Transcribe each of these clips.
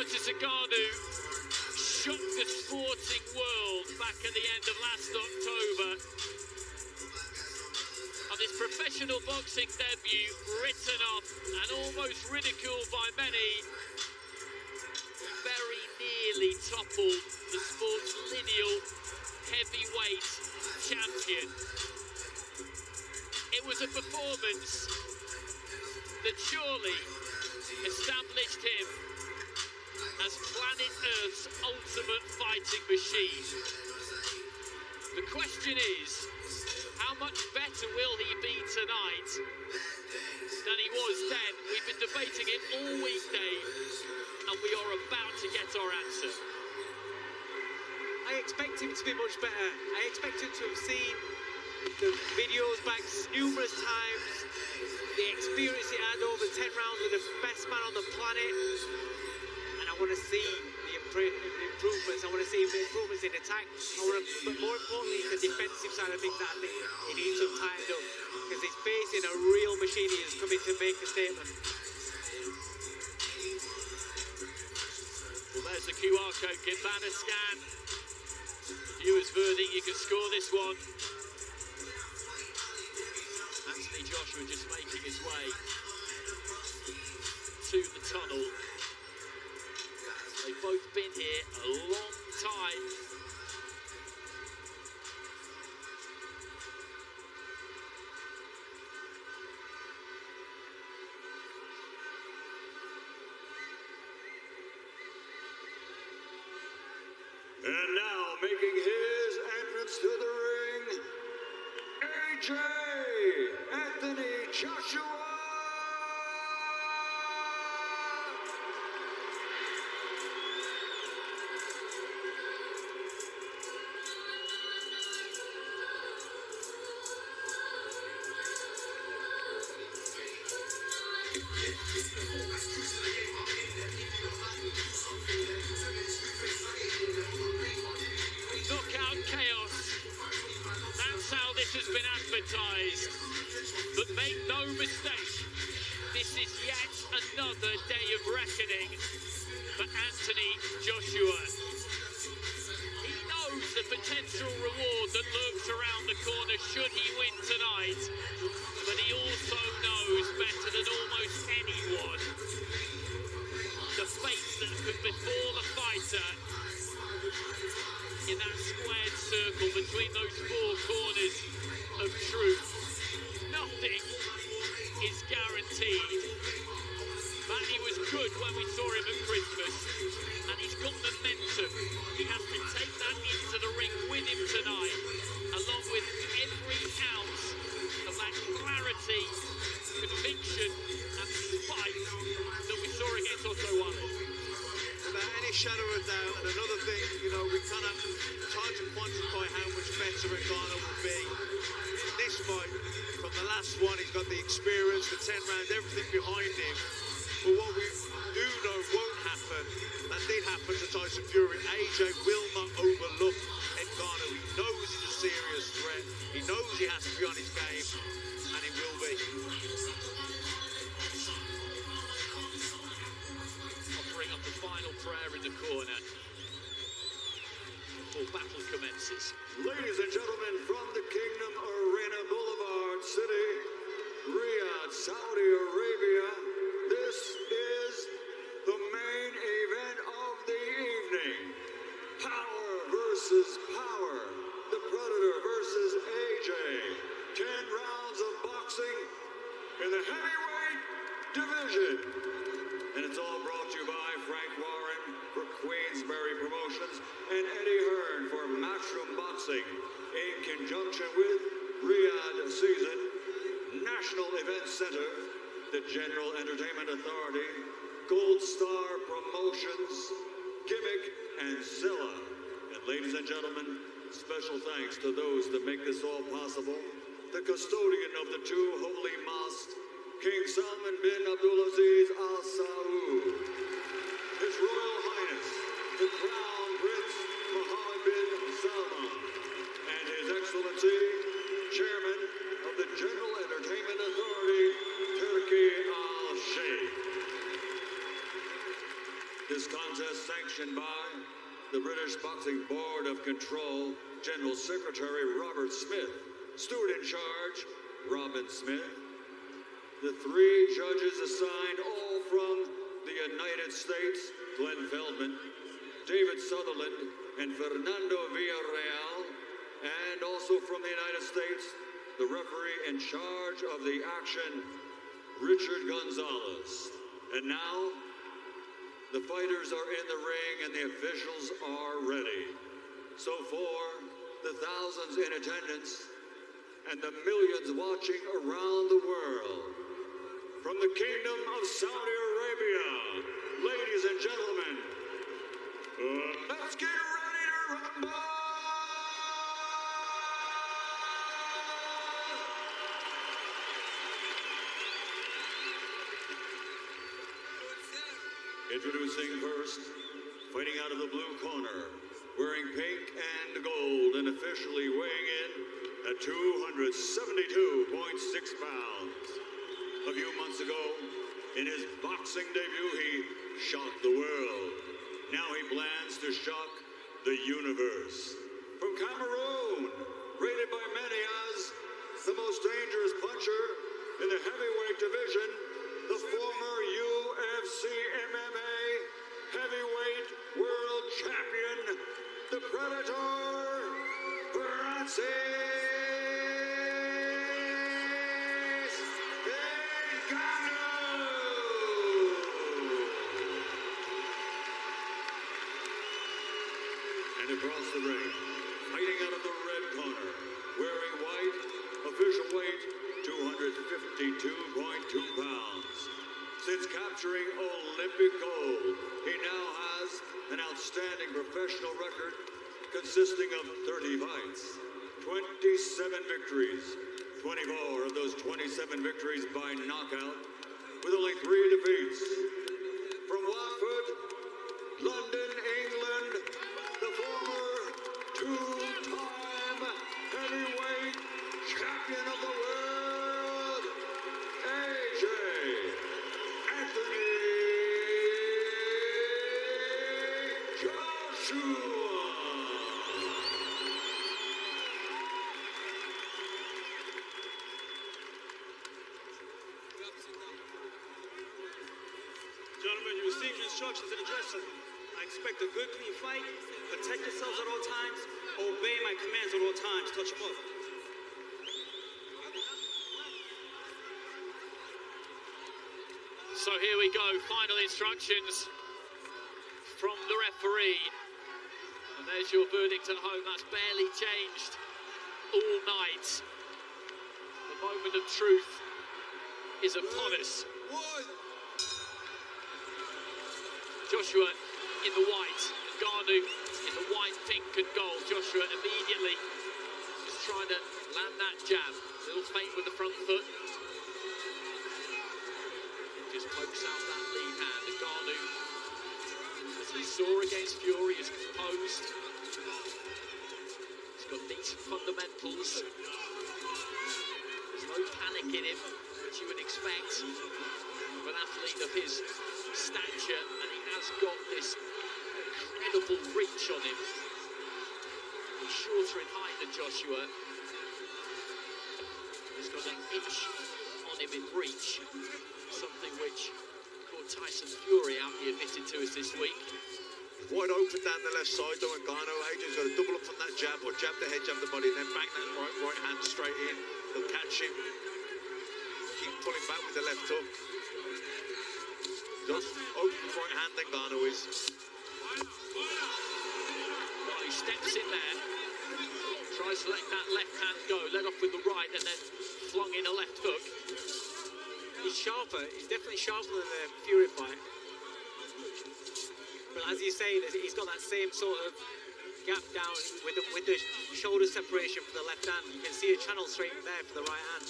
Francis Ngannou shocked the sporting world back at the end of last October. On his professional boxing debut, written off and almost ridiculed by many, very nearly toppled the sport's lineal heavyweight champion. It was a performance that surely established him as planet Earth's ultimate fighting machine. The question is, how much better will he be tonight than he was then? We've been debating it all week, Dave, and we are about to get our answer. I expect him to be much better. I expect him to have seen the videos back numerous times, the experience he had over 10 rounds with the best man on the planet, and I want to see the improvements. I want to see improvements in attack. But more importantly, the defensive side of things that I think he needs to have tightened up, because he's facing a real machine. He is coming to make a statement. Well, there's the QR code. Give that a scan. Viewers' verdict, you can score this one. Anthony Joshua just making his way to the tunnel. They've both been here a long time. And now making his entrance to the ring, AJ Anthony Joshua. Knockout chaos. That's how this has been advertised. But make no mistake, this is yet another day of reckoning for Anthony Joshua. He knows the potential reward that lurks around the corner should he win tonight, but he also knows better than almost anyone the fate that could befall a fighter in that squared circle between those four corners of truth. Nothing is guaranteed. Manny was good when we saw him at Christmas, and he's got momentum. He has to take that into the ring with him tonight, along with every ounce of that clarity, conviction, and spite that we saw against Otto Wallin. Without any shadow of doubt, and another thing, you know, we cannot try to quantify how much better Ngannou will be in this fight. From the last one, he's got the experience, the 10 rounds, everything behind him. But what we do know won't happen, that did happen to Tyson Fury. AJ will not overlook Ngannou. He knows he's a serious threat. He knows he has to be on his game, and he will be. Offering up the final prayer in the corner before battle commences. Ladies and gentlemen, from the Kingdom Arena Boulevard City, Riyadh, Saudi Arabia, this is the main event of the evening. Power versus power. The Predator versus AJ. 10 rounds of boxing in the heavyweight division. And it's all brought to you by Frank Warren for Queensberry Promotions and Eddie Hearn for Matchroom Boxing in conjunction with Riyadh Season, National Event Center, the General Entertainment Authority, Gold Star Promotions, Gimmick, and Zilla. And ladies and gentlemen, special thanks to those that make this all possible. The custodian of the two holy mosques, King Salman bin Abdulaziz Al Saud, His Royal Highness, the Crown Prince Mohammed bin Salman, and His Excellency, Chairman of the General Entertainment Authority, Turkey Al Sheikh. This contest sanctioned by the British Boxing Board of Control, General Secretary Robert Smith, steward in charge, Robin Smith. The 3 judges assigned, all from the United States, Glenn Feldman, David Sutherland, and Fernando Villarreal, and also from the United States, the referee in charge of the action, Richard Gonzalez. And now, the fighters are in the ring and the officials are ready. So for the thousands in attendance and the millions watching around the world, from the Kingdom of Saudi Arabia, ladies and gentlemen, let's get ready to rumble! Introducing first, fighting out of the blue corner, wearing pink and gold and officially weighing in at 272.6 pounds. A few months ago, in his boxing debut, he shocked the world. Now he plans to shock the universe. From Cameroon, rated by many as the most dangerous puncher in the heavyweight division, the former UFC MMA heavyweight world champion, the Predator, Francis Ngannou. And across the ring, fighting out of the red corner, wearing white, official weight 252.2 pounds. Since capturing Olympic gold, he now has an outstanding professional record consisting of 30 fights, 27 victories, 24 of those 27 victories by knockout, with only 3 defeats. From Watford, London, England, the former 2-time heavyweight champion of the world, AJ Anthony Joshua. Gentlemen, you received your instructions in the dressing room. I expect a good, clean fight. Protect yourselves at all times. Obey my commands at all times. Touch them up. So here we go, final instructions from the referee. And there's your verdict at home. That's barely changed all night. The moment of truth is upon us. Joshua in the white, Ngannou in the white, pink and gold. Joshua immediately just trying to land that jab. Little feint with the front foot. Just pokes out that lead hand. Ngannou, as we saw against Fury, is composed. He's got decent fundamentals. There's no panic in him, which you would expect of an athlete of his stature, and he has got this incredible reach on him. He's shorter in height than Joshua. He's got an inch on him in reach, something which caught Tyson Fury out, he admitted to us this week. Wide open down the left side, though, Ngannou. AJ's got to double up on that jab, or jab the head, jab the body, and then bang that right hand straight in. He'll catch him. Keep pulling back with the left hook. Just open right hand, Ngannou is. Well, he steps in there, tries to let that left hand go, led off with the right, and then flung in a left hook. He's sharper. He's definitely sharper than the Fury fight. But as you say, he's got that same sort of gap down with the shoulder separation for the left hand. You can see a channel straight there for the right hand.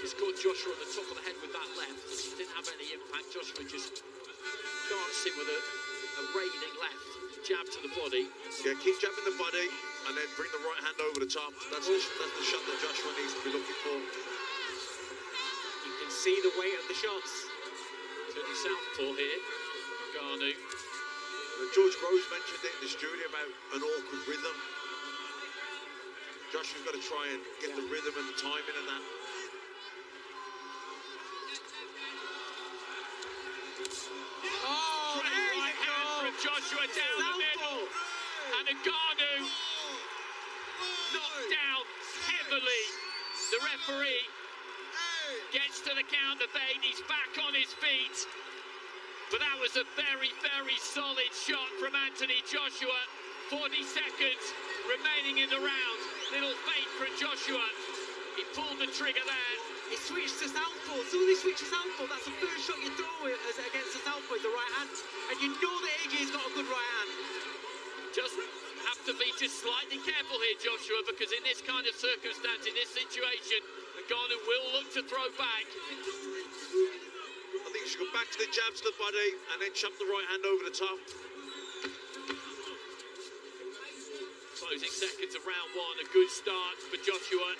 Just caught Joshua on the top of the head with that left. Didn't have any impact. Joshua just dancing with a raining left jab to the body. Yeah, keep jabbing the body and then bring the right hand over the top. That's the shot that Joshua needs to be looking for. You can see the weight of the shots. To Good southpaw here, Ngannou. George Groves mentioned it in the studio about an awkward rhythm. Joshua's got to try and get the rhythm and the timing of that. Oh, Great right hand from Joshua down the middle. And Ngannou knocked down heavily. The referee gets to the count of 8. He's back on his feet. But that was a very, very solid shot from Anthony Joshua. 40 seconds remaining in the round. Little feint from Joshua. He pulled the trigger there. He switched to southpaw. As soon as he switches southpaw, that's the first shot you throw against the southpaw with the right hand. And you know that AJ's got a good right hand. Just have to be just slightly careful here, Joshua, because in this kind of circumstance, in this situation, Ngannou will look to throw back. I think he should go back to the jabs to the body and then chop the right hand over the top. Closing seconds of round 1, a good start for Joshua.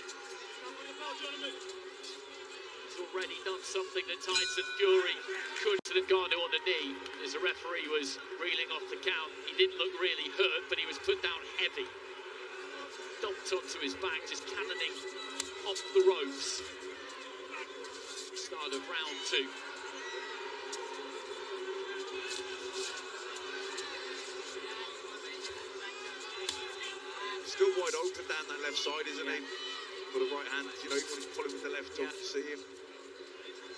He's already done something that Tyson Fury could to Ngannou on the knee as the referee was reeling off the count. He didn't look really hurt, but he was put down heavy. Dumped onto his back, just cannoning off the ropes. Start of round 2. Still wide open down that left side, isn't he? For the right hand, you know, you want to pull him with the left hook to see him.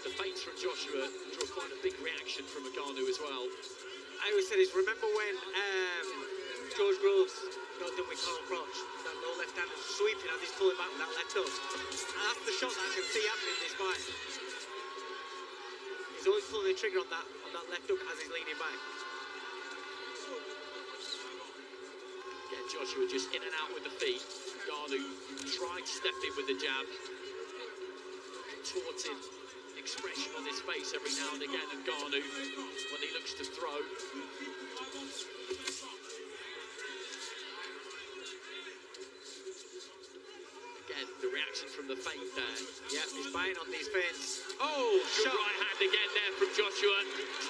The feints from Joshua draw quite a big reaction from Ngannou as well. I always said this, remember when George Groves got done with Carl Froch, that low left hand and sweeping as he's pulling back with that left hook. And that's the shot that I can see happening in this fight. He's always pulling the trigger on that left hook as he's leaning back. Again, Joshua just in and out with the feet. Ngannou tried stepping with the jab. Contorted expression on his face every now and again, and Ngannou when he looks to throw. Again, the reaction from the feint there. Yeah, he's biting on these feints. Oh, good shot. right hand again there from Joshua.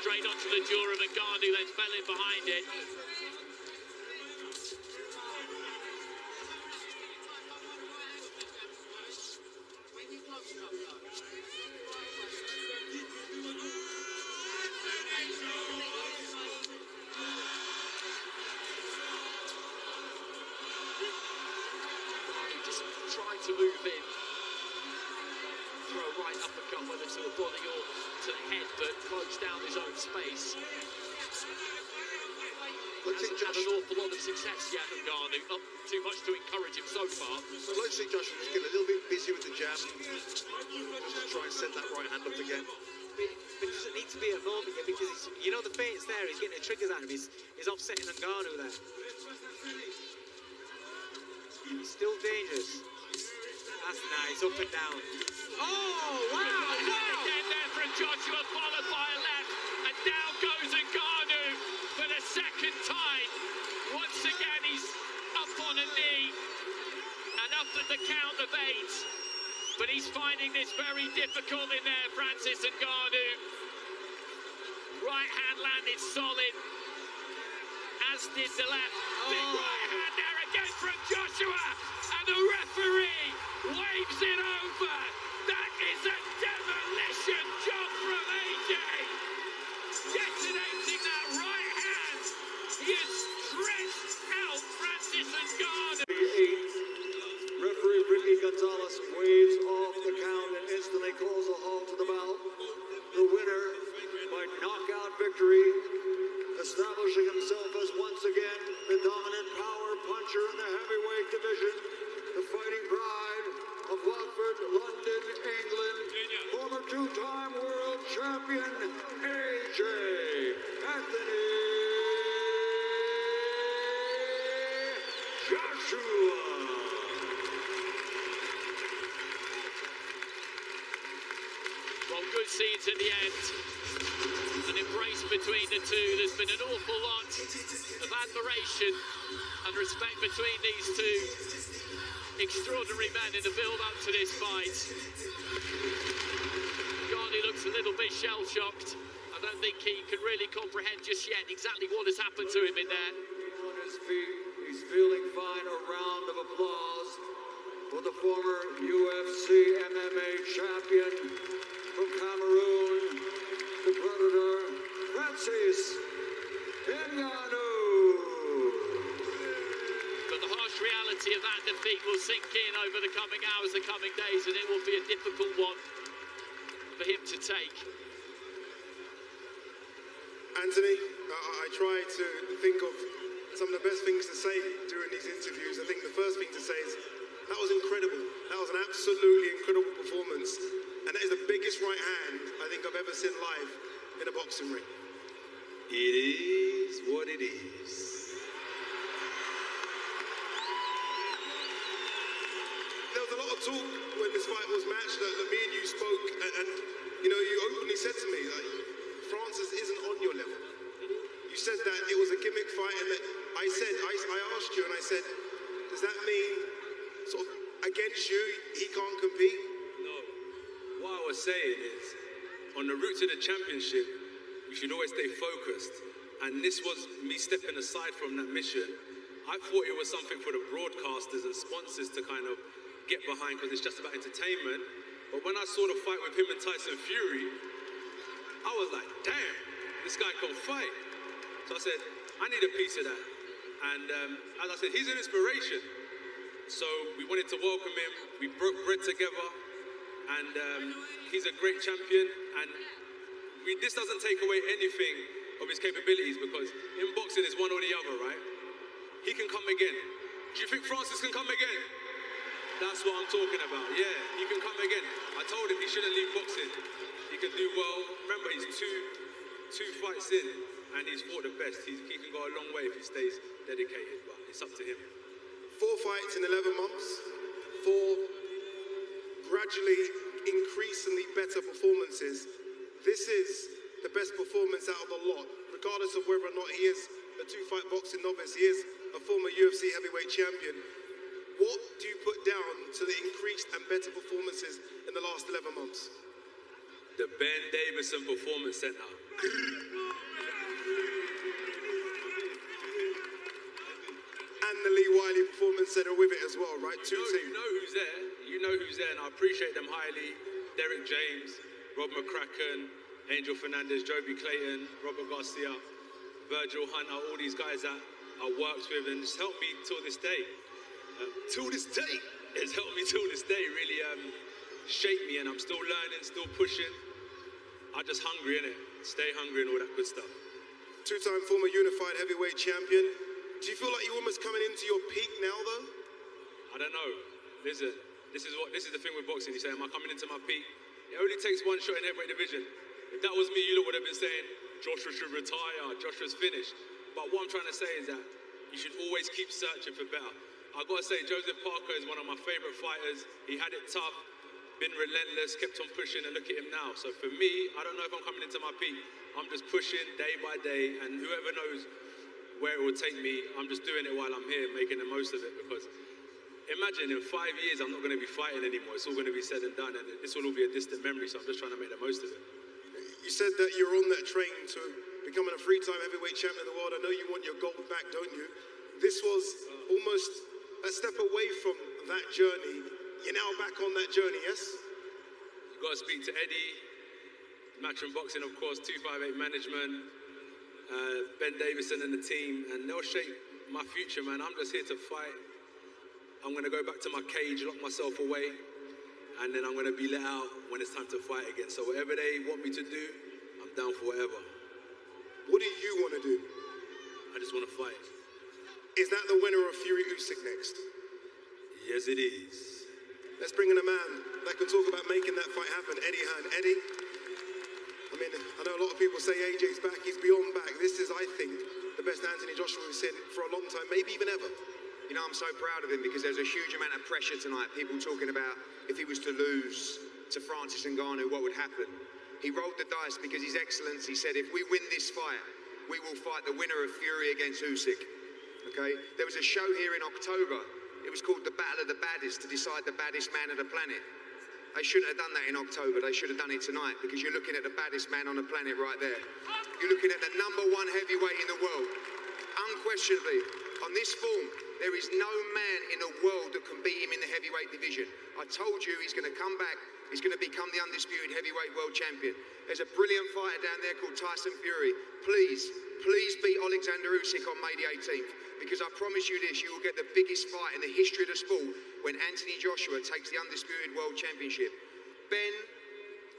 Straight onto the jaw of Ngannou, then fell in behind it. To move in, throw a right uppercut, whether to the body or to the head, but close down his own space. Hasn't had an awful lot of success yet, Ngannou. Not too much to encourage him so far. I'd like to see Joshua just get a little bit busy with the jab, just to try and set that right hand up again. But it doesn't need to be a moment yet, because he's, you know, the feint's there, he's getting the triggers out of him, he's offsetting Ngannou there. He's still dangerous. That's nice, up and down. Oh, wow! Again there from Joshua, followed by a left, and down goes Ngannou for the second time. Once again, he's up on a knee and up at the count of 8. But he's finding this very difficult in there, Francis Ngannou. Right hand landed solid, as did the left. Big right hand there again from Joshua, and the referee waves it over. That is a demolition job from AJ. Detonating that right hand. He has stretched out Francis Ngannou. Referee Ricky Gonzalez waves off the count and instantly calls a halt to the bout. The winner by knockout victory, establishing himself as once again the dominant power puncher in the heavyweight division, the fighting pride of Watford, London, England, former two-time world champion AJ Anthony Joshua. Well, good scenes at the end. An embrace between the two. There's been an awful lot of admiration and respect between these two extraordinary men in the build-up to this fight. Ngannou looks a little bit shell-shocked, and don't think he can really comprehend just yet exactly what has happened to him in there. On his feet, he's feeling fine. A round of applause for the former UFC MMA champion from Cameroon, the Predator, Francis Ngannou. But the harsh reality of that defeat will sink in over the coming hours, the coming days, and it will be a difficult one for him to take. Anthony, I try to think of some of the best things to say during these interviews. I think the first thing to say is, that was incredible. That was an absolutely incredible performance. And that is the biggest right hand I think I've ever seen live in a boxing ring. It is what it is. There was a lot of talk when this fight was matched that me and you spoke, and you know, you openly said to me, like, Francis isn't on your level. You said that it was a gimmick fight, and that I asked you, and I said, does that mean sort of against you, he can't compete? No. What I was saying is, on the route to the championship, you should always stay focused. And this was me stepping aside from that mission. I thought it was something for the broadcasters and sponsors to kind of get behind because it's just about entertainment. But when I saw the fight with him and Tyson Fury, I was like, damn, this guy can fight. So I said, I need a piece of that. And as I said, he's an inspiration. So we wanted to welcome him. We broke bread together. And he's a great champion. And this doesn't take away anything of his capabilities, because in boxing it's one or the other, right? He can come again. Do you think Francis can come again? That's what I'm talking about. Yeah, he can come again. I told him he shouldn't leave boxing. He can do well. Remember, he's two fights in, and he's fought the best. He can go a long way if he stays dedicated, but it's up to him. 4 fights in 11 months, 4 gradually increasingly better performances. This is the best performance out of the lot, regardless of whether or not he is a 2-fight boxing novice. He is a former UFC heavyweight champion. What do you put down to the increased and better performances in the last 11 months? The Ben Davison Performance Center. And the Lee Wiley Performance Center with it as well, right? Two teams. You know who's there. You know who's there, and I appreciate them highly. Derek James, Rob McCracken, Angel Fernandez, Joby Clayton, Robert Garcia, Virgil Hunter, all these guys that I worked with, and it's helped me till this day. It's helped me till this day, really shaped me, and I'm still learning, still pushing. I'm just hungry, innit? Stay hungry and all that good stuff. 2-time former unified heavyweight champion. Do you feel like you're almost coming into your peak now, though? I don't know. Listen, this is the thing with boxing. You say, am I coming into my peak? It only takes one shot in heavyweight division. If that was me, you lot would have been saying, Joshua should retire, Joshua's finished. But what I'm trying to say is that you should always keep searching for better. I've got to say, Joseph Parker is one of my favorite fighters. He had it tough, been relentless, kept on pushing, and look at him now. So for me, I don't know if I'm coming into my peak. I'm just pushing day by day, and whoever knows where it will take me, I'm just doing it while I'm here, making the most of it, because imagine in 5 years, I'm not going to be fighting anymore. It's all going to be said and done, and this will all be a distant memory, so I'm just trying to make the most of it. You said that you're on that train to becoming a 3-time heavyweight champion of the world. I know you want your gold back, don't you? This was almost a step away from that journey. You're now back on that journey, yes? You've got to speak to Eddie, Matchroom Boxing, of course, 258 Management, Ben Davison and the team, and they'll shape my future, man. I'm just here to fight. I'm going to go back to my cage, lock myself away, and then I'm going to be let out when it's time to fight again. So whatever they want me to do, I'm down for whatever. What do you want to do? I just want to fight. Is that the winner of Fury Usyk next? Yes, it is. Let's bring in a man that can talk about making that fight happen, Eddie Hearn. Eddie, I mean, I know a lot of people say AJ's back, he's beyond back. This is, I think, the best Anthony Joshua we've seen for a long time, maybe even ever. You know, I'm so proud of him because there's a huge amount of pressure tonight. People talking about if he was to lose to Francis Ngannou, what would happen? He rolled the dice because His Excellency said, if we win this fight, we will fight the winner of Fury against Usyk. Okay? There was a show here in October. It was called The Battle of the Baddest, to decide the baddest man of the planet. They shouldn't have done that in October. They should have done it tonight, because you're looking at the baddest man on the planet right there. You're looking at the #1 heavyweight in the world. Unquestionably, on this form, there is no man in the world that can beat him in the heavyweight division. I told you he's going to come back. He's going to become the undisputed heavyweight world champion. There's a brilliant fighter down there called Tyson Fury. Please beat Alexander Usyk on May the 18th, because I promise you this, you will get the biggest fight in the history of the sport when Anthony Joshua takes the undisputed world championship. Ben,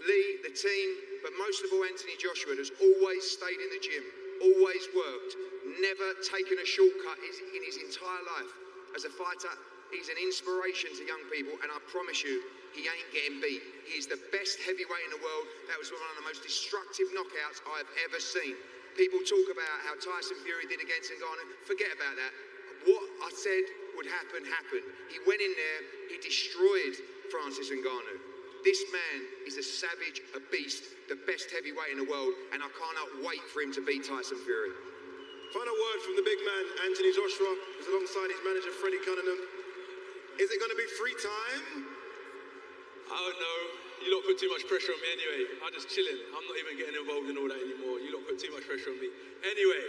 Lee, the team, but most of all Anthony Joshua has always stayed in the gym, always worked, never taken a shortcut in his entire life. As a fighter, he's an inspiration to young people, and I promise you, he ain't getting beat. He is the best heavyweight in the world. That was one of the most destructive knockouts I've ever seen. People talk about how Tyson Fury did against Ngannou. Forget about that. What I said would happen, happened. He went in there, he destroyed Francis Ngannou. This man is a savage, a beast, the best heavyweight in the world, and I cannot wait for him to beat Tyson Fury. Final word from the big man, Anthony Joshua, who's alongside his manager, Freddie Cunningham. Is it going to be free time? I don't know. You lot put too much pressure on me anyway. I'm just chilling. I'm not even getting involved in all that anymore. You lot put too much pressure on me. Anyway,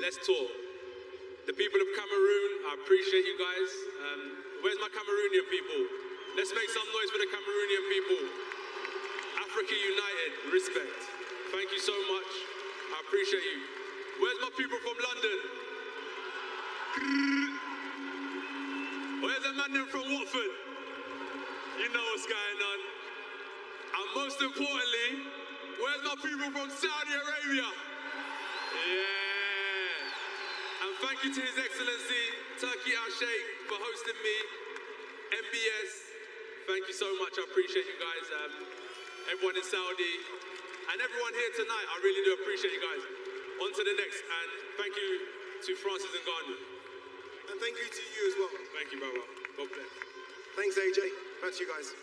let's talk. The people of Cameroon, I appreciate you guys. Where's my Cameroonian people? Let's make some noise for the Cameroonian people. Africa United, respect. Thank you so much. I appreciate you. Where's my people from London? Where's the man from Watford? You know what's going on. And most importantly, where's my people from Saudi Arabia? Yeah. And thank you to His Excellency, Turkey Al-Sheikh, for hosting me. MBS, thank you so much. I appreciate you guys. Everyone in Saudi, and everyone here tonight, I really do appreciate you guys. On to the next, and thank you to Francis Ngannou. And thank you to you as well. Thank you, brother. God bless. Thanks, AJ. Back to you guys.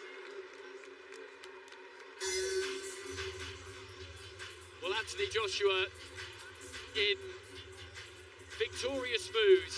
Well, Anthony Joshua in victorious mood